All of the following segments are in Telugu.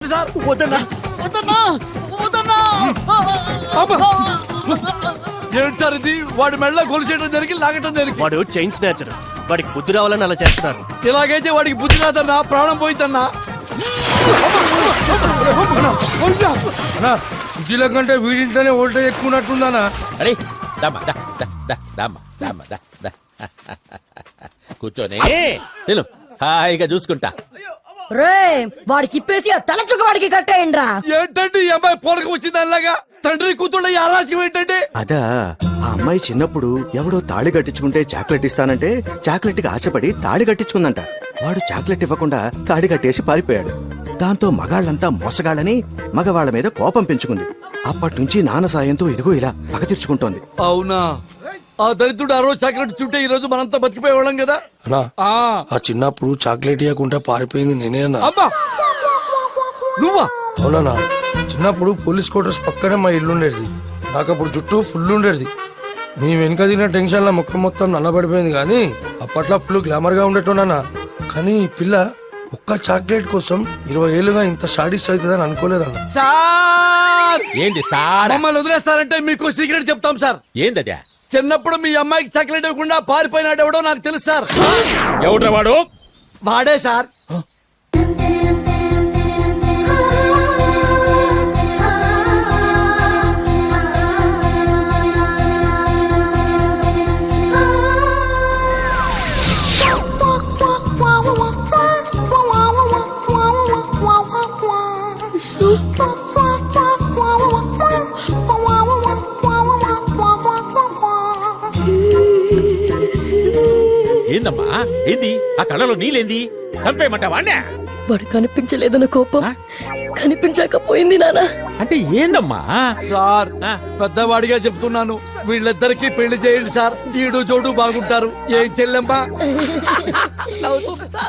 తీసుకోండి సార్. వదన్నా వదన్నా వదన్నా. ఏంటి సార్ ఇది? వాడి మెడలో గొలుసేయడం జరిగి లాగటం జరిగి. వాడు చైన్ స్నాచర్, వాడికి బుద్ధి రావాలని అలా చేస్తున్నారు. ఇలాగైతే వాడికి బుద్ధి రాదన్నా, ప్రాణం పోయిద్దన్నా. ఇంటిలో కంటే వీడింటనే ఓల్టేజ్ ఎక్కువ ఉన్నట్టుందనా? అరే దమ్మా దా దా దా దమ్మా దమ్మా దా దా. కూర్చోనే నేను హాయిగా చూసుకుంటా. రే వాడికి ఇప్పేసి ఆ తలచుక్క వాడికి కట్టేయండిరా. ఏంటంటే ఈ అమ్మాయి పోరక వచ్చింది అలాగా? తండ్రి కూతుళ్ళ ఈ ఆరాజ్యం ఏంటంటే? అదా ఆ అమ్మాయి చిన్నప్పుడు ఎవడో తాళి కట్టించుకుంటే చాక్లెట్ ఇస్తానంటే చాక్లెట్ కి ఆశపడి తాళి కట్టించుకుందంట. వాడు చాక్లెట్ ఇవ్వకుండా తాళి కట్టేసి పారిపోయాడు. దాంతో మగాళ్ళంతా మోసగాళ్ళని మగవాళ్ల మీద కోపం పెంచుకుంది. అప్పటి నుంచి నాన్న సాయంతో ఇదిగో ఇలా పగ తీర్చుకుంటోంది. అవునా? ఆ దరిద్రుడు ఆ రోజు చాక్లెట్ చుట్టే ఈ రోజు మనంతా బతికిపోయేవాళ్ళం కదా. అన్నా ఆ చిన్నప్పుడు చాక్లెట్ ఇవ్వకుండా పారిపోయింది నేనే అన్నా. అబ్బా నువ్వా? అవునా? చిన్నప్పుడు పోలీస్ క్వార్టర్స్ పక్కనే మా ఇల్లు ఉండేది. నాకు అప్పుడు జుట్టు ఫుల్ ఉండేది. నీ వెనక తిన్న టెన్షన్ లో ముఖం మొత్తం నల్లబడిపోయింది. కానీ అప్పట్లో ఫుల్ గ్లామర్ గా ఉండేటోనా. కానీ ఈ పిల్ల ఒక్క చాక్లెట్ కోసం 20 ఏళ్ళుగా ఇంత షాడిస్ట్ అవుతుందని అనుకోలేదన్న. సార్ ఏంది సార్? మమ్మల్ని వదిలేస్తారంటే మీకు సీక్రెట్ చెప్తాం సార్. ఏందదే? చిన్నప్పుడు మీ అమ్మాయికి చాక్లెట్ ఇవ్వకుండా పారిపోయినాడు ఎవడో నాకు తెలుసు సార్. ఎవడ్రా వాడు? వాడే సార్. ఏందమ్మా ఏంది? ఆ కళ్ళలో నీళ్ళేంది? చంపేయమంటా వాణ్ణే? వాడు కనిపించలేదన్న కోపం కనిపించకపోయింది నాన్న. అంటే ఏందమ్మా? సార్ ఆ. పెద్దవాడిగా చెప్తున్నాను, వీళ్ళిద్దరికి పెళ్లి చేయండి సార్. ఈడు జోడు బాగుంటారు. ఏం చెల్లెమ్మా?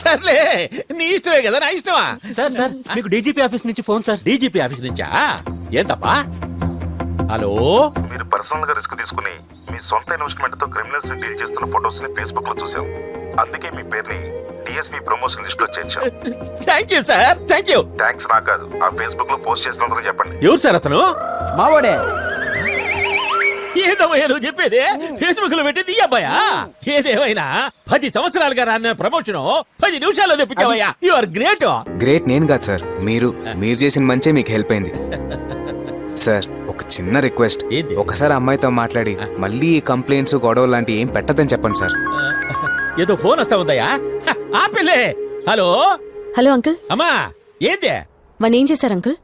సర్లే నీ ఇష్టమే కదా, నా ఇష్టమా? సార్ సార్ మీకు డీజీపీ ఆఫీస్ నుంచి ఫోన్ సార్. డీజీపీ ఆఫీస్ నుంచా? ఏందప్పా? హలో, మీరు పర్సనల్ గా రిస్క్ తీసుకుని మీ సొంత ఇన్వెస్ట్మెంట్ తో క్రిమినల్స్ ని డీల్ చేస్తున్న ఫొటోస్ ని ఫేస్బుక్ లో చూసాం. అందుకే మీ పేరుని డిఎస్పీ ప్రమోషన్ లిస్ట్ లో చేర్చాం. Thank you sir, thank you. Thanks నాకు కాదు, ఆ ఫేస్బుక్ లో పోస్ట్ చేసినందుకు చెప్పండి. ఎవరు సార్ అతను? మావాడే. ఏదమ్మయ్యా నువ్వు చెప్పేది? ఫేస్బుక్ లో పెట్టింది ఈ అబ్బాయా? ఏదేమైనా 10 సంవత్సరాలుగా రాన్న ప్రమోషన్ 10 నిమిషాల్లో తెప్పించావయ్యా. You are great. గ్రేట్ నేను కాదు సార్, మీరు చేసిన మంచే మీకు హెల్ప్ అయింది. సార్ ఒక చిన్న రిక్వెస్ట్, ఏంది? ఒకసారి అమ్మాయితో మాట్లాడి మళ్ళీ ఈ కంప్లైంట్స్ గొడవలు లాంటి ఏం పెట్టదని చెప్పండి సార్. ఏదో ఫోన్ వస్తా ఉందయ్యా. ఆ పిల్లే. Hello hello uncle. అమ్మా ఏంది? వాడిని ఏం చేశారు అంకుల్?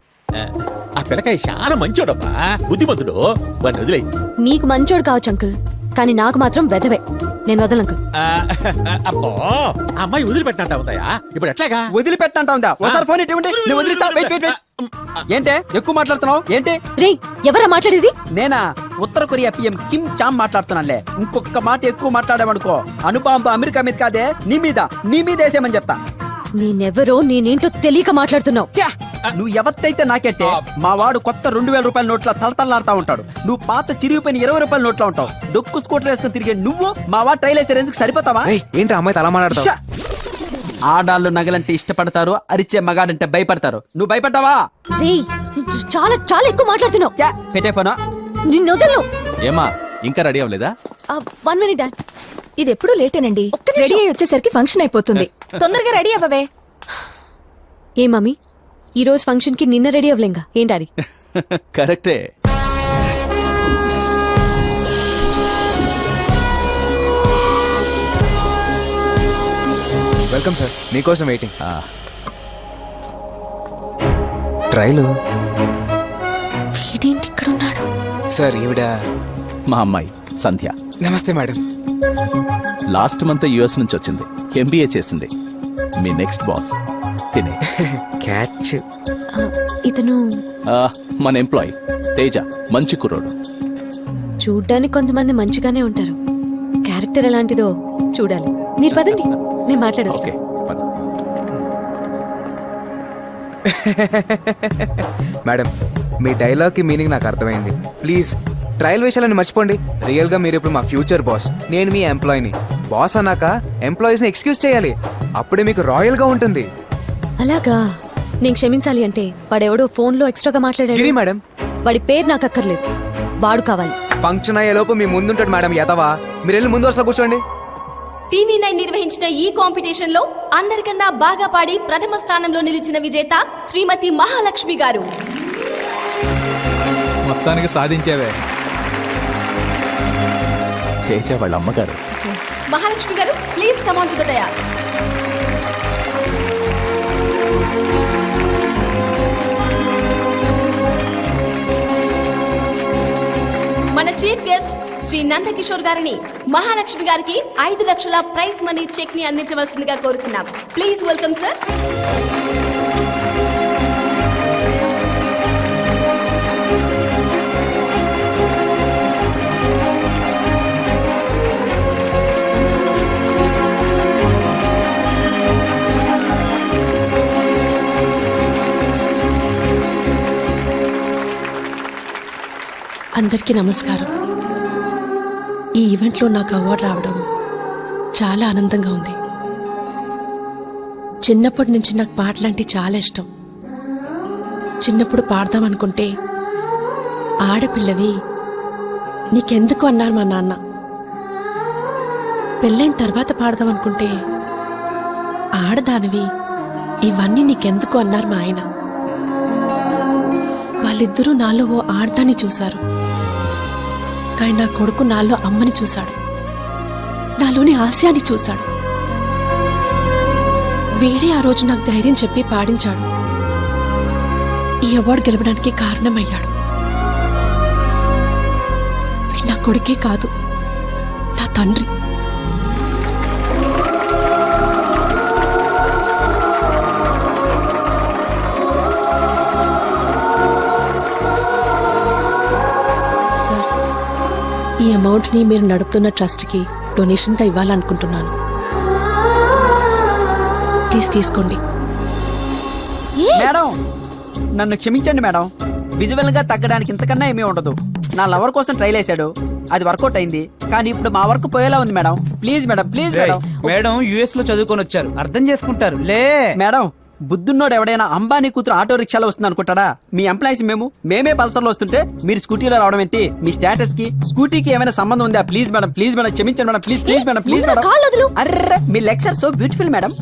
ఆ పిల్లకాయ చాలా మంచోడమ్మా, బుద్ధిమంతుడు. వాడిని వదిలే. మీకు మంచోడు కావచ్చు అంకుల్, కానీ నాకు మాత్రం వెధవే. నేను వదలను అంకుల్. అబ్బో ఆ అమ్మాయి వదిలిపెట్టినట్ట ఉందయ్యా. ఇప్పుడు ఎట్లాగా? వదిలిపెట్టంటా ఉందా? ఒకసారి ఫోన్ ఇటువంటి నేను వదిలిస్తా. Wait wait wait. ఏంటే ఎక్కువ మాట్లాడుతున్నావు? ఏంటి? రే ఎవరా మాట్లాడేది? నేనా? ఉత్తర కొరియా పిఎం కిమ్ చామ్ మాట్లాడుతున్నానులే. ఇంకొక మాట ఎక్కువ మాట్లాడామనుకో అణుబాంబు అమెరికా మీద కాదే నీ మీద వేసేయమని చెప్తా. నేనెవరో నేనేంటో తెలియక మాట్లాడుతున్నావు. ఛా! నువ్వు ఎవత్తైతే నాకెట్టే. మా వాడు కొత్త 2000 రూపాయల నోట్ల తలతల్లాడుతా ఉంటాడు. నువ్వు పాత చిరిగిపోయిన 20 రూపాయల నోట్లో ఉంటావు. దొక్కు స్కూటర్ వేసుకుని తిరిగే నువ్వు మా వాడు ట్రైల్ వేసే రేంజ్కి సరిపోతావా? ఏంటి అమ్మాయితో అలా మాట్లాడతావు? షా! ఆడాళ్ళు నగలంటే ఇష్టపడతారు, అరిచే మగాడంటే భయపడతారు. నువ్వు భయపడ్డావా? రే చాలా చాలా ఎక్కువ మాట్లాడుతున్నావు. పెట్టే పోనా? నిన్ను వదలను. ఏమా ఇంకా రెడీ అవ్వలేదా? 1 minute డాడ్. ఇది ఎప్పుడు లేటేనండి. రెడీ అయ్యి వచ్చేసరికి ఫంక్షన్ అయిపోతుంది. తొందరగా రెడీ అవ్వవే. ఏ మమ్మీ, ఈ రోజు ఫంక్షన్ కి నిన్న రెడీ అవ్వలేంగా? ఏం డాడీ? కరెక్టే. వెల్కమ్ సార్, మీకోసం వెయిటింగ్. ట్రైలు వీడేంటి ఇక్కడ ఉన్నాడు? సార్ ఈవిడ మా అమ్మాయి సంధ్య. నమస్తే మేడం. లాస్ట్ మంత్ యుఎస్ నుంచి వచ్చింది, ఎంబీఏ చేసింది. మీ నెక్స్ట్ బాస్ తినే. క్యాచ్. ఇతను మన ఎంప్లాయ్ తేజ, మంచి కుర్రోడు. చూడ్డానికి కొంతమంది మంచిగానే ఉంటారు, క్యారెక్టర్ ఎలాంటిదో చూడాలి. మీరు పదండి, నేను మాట్లాడొస్తా. ఓకే పద. మేడం మీ డైలాగ్ కి మీనింగ్ నాకు అర్థమైంది. ప్లీజ్ ట్రయల్ విషయాలని మర్చిపోండి. రియల్ గా మీరు ఇప్పుడు మా ఫ్యూచర్ బాస్, నేను మీ ఎంప్లాయీని. బాస్ అన్నాక ఎంప్లాయీస్ ని ఎక్స్క్యూజ్ చేయాలి, అప్పుడే మీకు రాయల్ గా ఉంటుంది. అలాగా? నేను క్షమించాలి అంటే వాడెవడో ఫోన్లో ఎక్స్ట్రాగా గిరి మాట్లాడాడు. మేడం, వాడి పేరు నాకు అక్కర్లేదు, వాడు కావాలి. ఫంక్షన్ అయ్యేలోపు మీ ముందుంటాడు మేడం యతవా. మీరు వెళ్ళి ముందు వరుసలో కూర్చోండి. టీవీ9 నిర్వహించిన ఈ కాంపిటీషన్ లో అందరికన్నా బాగా పాడి ప్రథమ స్థానంలో నిలిచిన విజేత శ్రీమతి మహాలక్ష్మి గారు. మొత్తానికి సాధించావే. తేజ వాళ్ళ అమ్మగారు. మహాలక్ష్మి గారు, please come on to the dais. మన చీఫ్ గెస్ట్ శ్రీ నందకిషోర్ గారిని మహాలక్ష్మి గారికి 5 లక్షల ప్రైజ్ మనీ చెక్ ని అందించవలసిందిగా కోరుతున్నాం. Please welcome sir. అందరికీ నమస్కారం. ఈ ఈవెంట్లో నాకు అవార్డు రావడం చాలా ఆనందంగా ఉంది. చిన్నప్పటి నుంచి నాకు పాటలంటే చాలా ఇష్టం. చిన్నప్పుడు పాడదామనుకుంటే ఆడపిల్లవి నీకెందుకు అన్నారు మా నాన్న. పెళ్ళైన తర్వాత పాడదామనుకుంటే ఆడదానివి ఇవన్నీ నీకెందుకు అన్నారు మా ఆయన. వాళ్ళిద్దరూ నాలో ఓ ఆడదాన్ని చూశారు, కానీ నా కొడుకు నాలో అమ్మని చూశాడు, నాలోని హాస్యాన్ని చూశాడు. వీడే ఆ రోజు నాకు ధైర్యం చెప్పి పాడించాడు. ఈ అవార్డు గెలవడానికి కారణమయ్యాడు. వీడు నా కొడుకే కాదు, నా తండ్రి. ఈ అమౌంట్ ని మీరు నడుపుతున్న ట్రస్ట్ కి డొనేషన్ గా ఇవ్వాలనుకుంటున్నాను. ప్లీజ్ తీసుకోండి. మేడం, నన్ను క్షమించండి మేడం. విజువల్ గా తగ్గడానికి ఇంతకన్నా ఏమీ ఉండదు. నా లవర్ కోసం ట్రైల్ వేసాడు, అది వర్కౌట్ అయింది. కానీ ఇప్పుడు మా వర్క్ పోయేలా ఉంది madam. Please madam, please madam. Madam US లో చదువుకొని వచ్చారు, అర్థం చేసుకుంటారు లే. మేడం, బుద్ధున్నోడు ఎవడైనా అంబానీ కూతురు ఆటో రిక్షాలో వస్తుంది అనుకుంటాడా? మీ ఎంప్లాయీస్ మేమే పల్సర్లో వస్తుంటే మీరు స్కూటీలో రావడం ఏంటి? మీ స్టేటస్ కి స్కూటీకి ఏమైనా సంబంధం ఉందా? ప్లీజ్ మేడం, ప్లీజ్ మేడం, క్షమించండి madam. Please please madam, please madam. Array, me lecture so beautiful madam.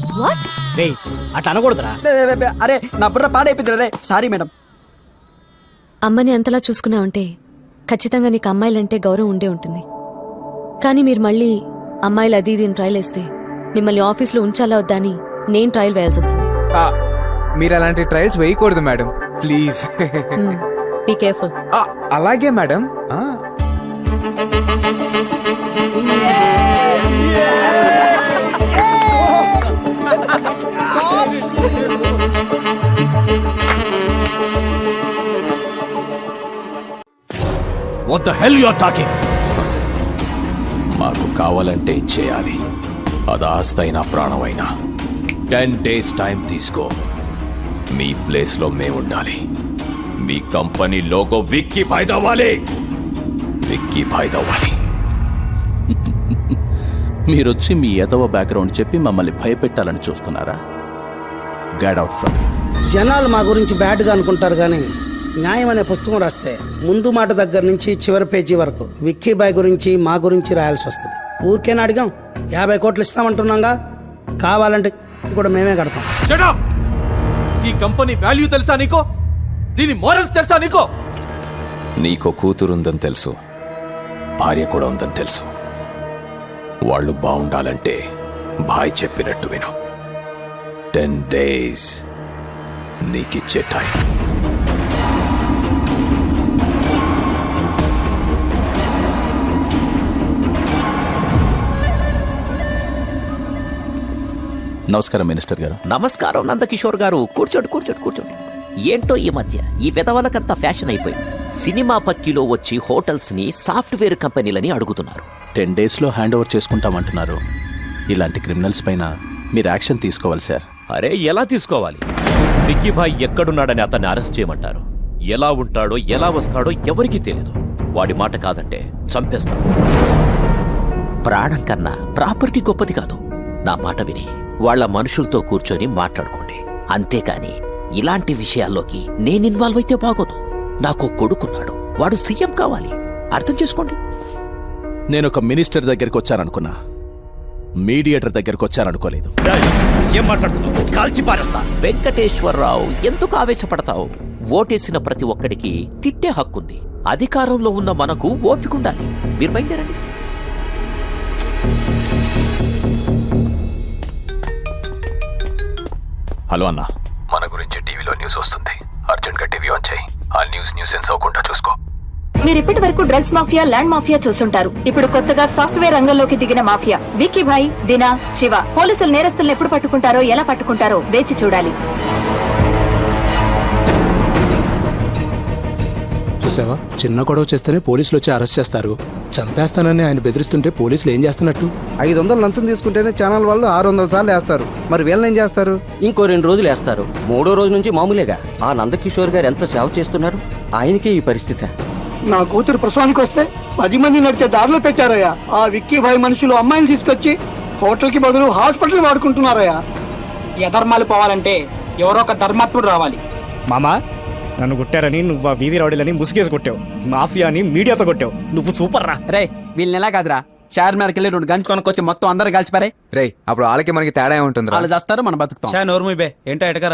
అట్లా అనకూడదురా. అరే, నా బుర్ర పాడైపోయింది. అరే సారీ మేడం. అమ్మని అంతలా చూసుకున్నావంటే ఖచ్చితంగా నీకు అమ్మాయిలంటే గౌరవం ఉండే ఉంటుంది. కానీ మీరు మళ్ళీ అమ్మాయిలు అది ఇది ట్రయల్ వేస్తే మిమ్మల్ని ఆఫీస్లో ఉంచాలా వద్దా అని నేను ట్రయల్ వేయాల్సి వస్తుంది. మీరు అలాంటి ట్రయల్స్ వేయకూడదు మేడం, ప్లీజ్. Be careful. అలాగే madam. What the hell you are talking? మాకు కావాలంటే ఇచ్చేయాలి, అది ఆస్తైనా ప్రాణమైనా. 10 days టైం తీసుకో. మీ ప్లేస్ లో మేము ఉండాలి. మీ కంపెనీ లోగో విక్కీ భాయ్ అవ్వాలి, విక్కీ భాయ్ అవ్వాలి. మీరొచ్చి మీ ఎదవ బ్యాక్గ్రౌండ్ చెప్పి మమ్మల్ని భయపెట్టాలని చూస్తున్నారా? Get out from. జనాలు మా గురించి బ్యాడ్గా అనుకుంటారు, కానీ న్యాయం అనే పుస్తకం రాస్తే ముందు మాట దగ్గర నుంచి చివరి పేజీ వరకు విక్కీ బాయ్ గురించి మా గురించి రాయాల్సి వస్తుంది. ఊరికేనా అడిగాం? 50 కోట్లు ఇస్తామంటున్నాగా, కావాలంటే కూడా మేమే కడతాం. ఈ కంపెనీ వాల్యూ తెలుసా నీకో? దీని మోరల్స్ తెలుసా నీకో? నీకో కూతురుందని తెలుసు, భార్య కూడా ఉందని తెలుసు. వాళ్ళు బాగుండాలంటే భాయ్ చెప్పినట్టు విను. 10 days నీకిచ్చే టైం. నమస్కారం మినిస్టర్ గారు. నమస్కారం నందకిషోర్ గారు. కూర్చోండి కూర్చోండి కూర్చోండి. ఏంటో ఈ మధ్య ఈ విధవలకంతా ఫ్యాషన్ అయిపోయింది. సినిమా పక్కిలో వచ్చి హోటల్స్ ని సాఫ్ట్వేర్ కంపెనీలని అడుగుతున్నారు. 10 days హ్యాండ్ ఓవర్ చేసుకుంటామంటున్నారు. ఇలాంటి క్రిమినల్స్ పైన మీరు యాక్షన్ తీసుకోవాలి సార్. అరే ఎలా తీసుకోవాలి? విక్కీ భాయ్ ఎక్కడున్నాడని అతన్ని అరెస్ట్ చేయమంటారు. ఎలా ఉంటాడో ఎలా వస్తాడో ఎవరికీ తెలియదు. వాడి మాట కాదంటే చంపేస్తాడు. ప్రాణం కన్నా ప్రాపర్టీ గొప్పది కాదు. నా మాట విని వాళ్ళ మనుషులతో కూర్చొని మాట్లాడుకోండి. అంతేకాని ఇలాంటి విషయాల్లోకి నేను ఇన్వాల్వ్ అయితే బాగోదు. నాకు కొడుకున్నాడు, వాడు సీఎం కావాలి. అర్థం చేసుకోండి. నేను ఒక మినిస్టర్ దగ్గరికి వచ్చాననుకున్నా, మీడియేటర్ దగ్గరికి వచ్చాననుకోలేదు. ఏం మాట్లాడుతున్నావు? కాల్చి పారేస్తా. వెంకటేశ్వరరావు, ఎందుకు ఆవేశపడతావు? ఓటేసిన ప్రతి ఒక్కడికి తిట్టే హక్కుంది. అధికారంలో ఉన్న మనకు ఓపికండాలి. మీరు బయలుదేరండి. హలో అన్న, మన గురించి టీవీలో న్యూస్ వస్తుంది. అర్జెంట్ గా టీవీ ఆన్ చేయి. ఆ న్యూసెన్స్ అవ్వకుండా చూసుకో. మీరు ఇప్పటి వరకు డ్రగ్స్ మాఫియా, ల్యాండ్ మాఫియా చూస్తుంటారు. ఇప్పుడు కొత్తగా సాఫ్ట్వేర్ రంగంలోకి దిగిన మాఫియా విక్కీ భాయ్, దినా, శివ. పోలీసులు నేరస్తులను ఎప్పుడు పట్టుకుంటారో, ఎలా పట్టుకుంటారో వేచి చూడాలి. చూసావా, చిన్న గొడవ చేస్తేనే పోలీసులు వచ్చి అరెస్ట్ చేస్తారు. చంపేస్తానని ఆయన బెదిరిస్తుంటే పోలీసులు ఏం చేస్తున్నట్టు? 500 లంచం తీసుకుంటేనే ఛానల్ వాళ్ళు 600 సార్లు వేస్తారు. మరి వీళ్ళని ఏం చేస్తారు? ఇంకో 2 రోజులు వేస్తారు. 3వ రోజు నుంచి మామూలేగా. ఆ నందకిషోర్ గారు ఎంత సేవ చేస్తున్నారు, ఆయనకే ఈ పరిస్థితి. నా కూతురు ప్రసవానికి వస్తే 10 మంది నడిచే దారిలో పెట్టారయ్యా. ఆ విక్కీ భాయ్ మనుషులు అమ్మాయిని తీసుకొచ్చి హోటల్ కి బదులు హాస్పిటల్ వాడుకుంటున్నారయ్యా. యధర్మాలు పోవాలంటే ఎవరో ఒక ధర్మాత్ముడు రావాలి. మామా, నన్ను కొట్టారని నువ్వు ఆ వీధి రౌడీలని ముసుగేసి కొట్టావు. మాఫియాని మీడియాతో కొట్టావు. నువ్వు సూపర్ రా. రే, వీళ్ళని ఎలా కాదురా, చార్మినార్కి వెళ్ళి 2 గంటలు కొనుక్కొచ్చి మొత్తం అందరు కలిసిపారే. రేయ్, అప్పుడు వాళ్ళకి మనకి తేడా ఏముంటుంది? వాళ్ళు చేస్తారు, మనం బతుకుతాం. నోర్మూయ్ బే, ఏంటో ఎటకరా.